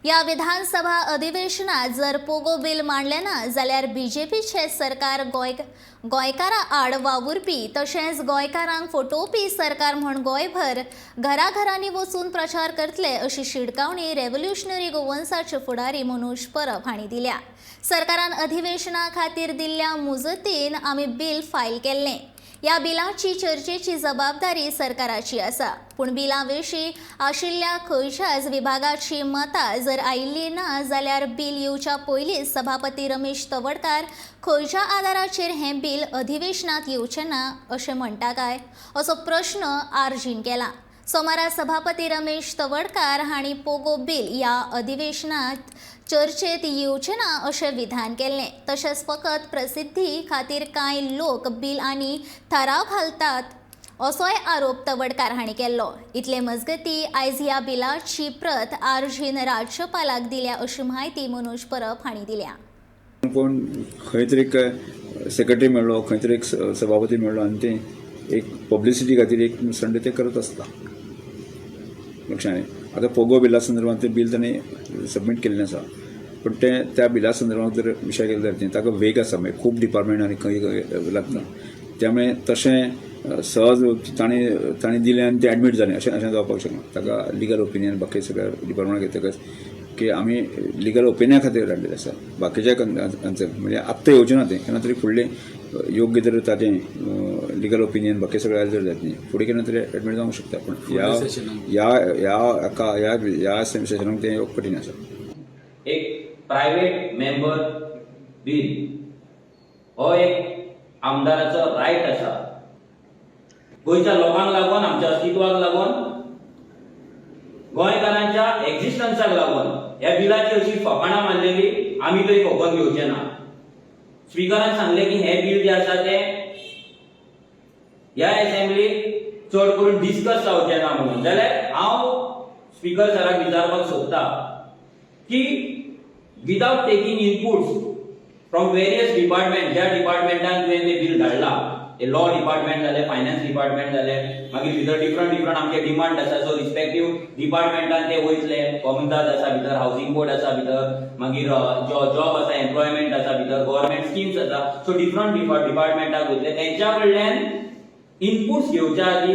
या विधानसभा अधिवेशनात जर पोगो बिल मांडले ना जाल्यार बीजेपीचे सरकार गोंयकारां आड वावुरपी तशेंच गोंयकारांक फटोवपी सरकार म्हूण गोंयभर घराघरांनी वचून प्रचार करतले अशी शिडकावणी रेव्होल्युशनरी गोवन्साचे फुडारी मनोज परब हांणी दिल्या। सरकारान अधिवेशना खातीर दिल्ल्या मुजतीन आमी बिल फायल केल्लें। या बिलाची चर्चेची जबाबदारी सरकाराची आसा, पूण बिलाविशीं आशिल्ल्या खंयच्याच विभागाची मतां जर आयिल्ली ना जाल्यार बिल येवच्या पयलींच सभापती रमेश तवडकार खंयच्या आदाराचेर हें बिल अधिवेशनात येवचें ना अशें म्हणटा काय असो प्रश्न आर्जीन केला। सोमारा सभापती रमेश तवडकार हांणी पोगो बिल या अधिवेशनात चर्चेत येवचें ना अशें विधान केल्लें। तशेंच फकत प्रसिद्धी खातीर कांय लोक बिल आनी थाराव घालतात असोय आरोप तवडकार हांणी केल्लो। इतले मजगतीं आयज ह्या बिलाची प्रत आर्जीन राज्यपालाक दिल्या अशी म्हायती मनोज परब हांणी दिल्या। पण खंय तरी एक सेक्रेटरी मेळ्ळो, खंय तरी एक सभापती मेळ्ळो आनी ते एक पब्लिसिटी खातीर एक संडे ते करत आसता लक्षांनी। आतां पोगो बिला संदर्भात ते बिल ताणें सबमीट केल्लें आसा, पण तें त्या बिला संदर्भात जर विशय केलो जाल्यार ताका वेग आसा, म्हणजे खूब डिपार्टमेंट आनी खंय खंय लागता, त्यामुळे तशें सहज ताणें दिलें आनी तें एडमीट जालें अशें जावपाक शकना। ताका लिगल ओपिनियन बाकी सगळ्या डिपार्टमेंटाक येतकच की आमी लिगल ओपिनियना खातीर धाडलेलें आसा, बाकीच्या आन्सर म्हणजे आत्तां येवचें ना तें केन्ना तरी फुडलें योग्य जर ताचें लिगल ओपिनियन बाकी सगळ्या जर जातलीं फुडें केन्ना तरी एडमीट जावंक शकता, पण ह्या सेशनाक तें येवप कठीण आसा। एक प्रायवेट मेंबर बिल हो एक आमदाराचो रायट आसा। गोंयच्या लोकांक लागून, आमच्या अस्तित्वाक लागून, गोंयकारांच्या एक्झिस्टन्साक लागून ह्या बिलाची अशी फकाणां मारलेली आमी तरी फकोवन घेवचे ना। स्पिकरान सांगलें की हे बिल जे आसा तें ह्या असेंब्लीक चड करून डिस्कस जावचें ना म्हणून। जाल्यार हांव स्पीकर सराक विचारपाक सोदता की without taking inputs from various department, ज्या डिपार्टमेंटान तुवें तें बिल धाडलां, ते लॉ डिपार्टमेंट जालें, फायनान्स डिपार्टमेंट जालें, मागीर भितर डिफरंट आमचे डिमांड आसा, सो रिस्पेक्टीव डिपार्टमेंटान ते वयतले। कॉमनदाद आसा भितर, हावसिंग बोर्ड आसा भितर, मागीर जॉब आसा, एम्प्लॉयमेंट आसा भितर, गव्हर्नमेंट स्किम्स आसा, सो डिफरंट डिपार्टमेंटाक वयतले। तेंच्या कडल्यान इनपुट्स घेवच्या आदी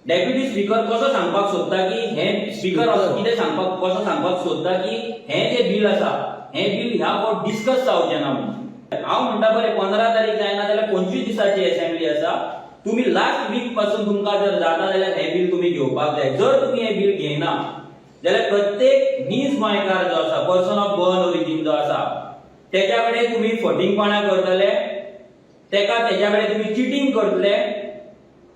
डेप्युटी स्पीकर कसो सांगपाक सोदता की हे स्पीकर कितें सांगपाक कसो सांगपाक सोदता की हें जें बिल आसा हें बिल ह्या फावट डिस्कस जावचें ना म्हणून। हांव म्हणटा बरें 15 तारीख जायना जाल्यार 25 दिसाची असेंब्ली आसा, तुमी लास्ट वीक पासून तुमकां जर जाता जाल्यार हें बिल तुमी घेवपाक जाय। जर तुमी हें बिल घेयना जाल्यार प्रत्येक नीज गोंयकार जो आसा, पर्सन ऑफ बर्न ओरिजीन जो आसा, तेच्या कडेन तुमी फटींगपणां करतले, तेच्या कडेन तुमी चिटींग करतले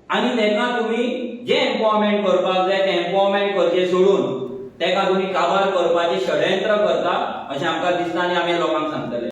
आनी तेका तुमी जे एम्पॉवरमेंट करपाक जाय ते एम्पॉवरमेंट करचे सोडून तेका तुमी काबार करपाचें षडयंत्र करता अशें आमकां दिसता आनी आमी लोकांक सांगतले।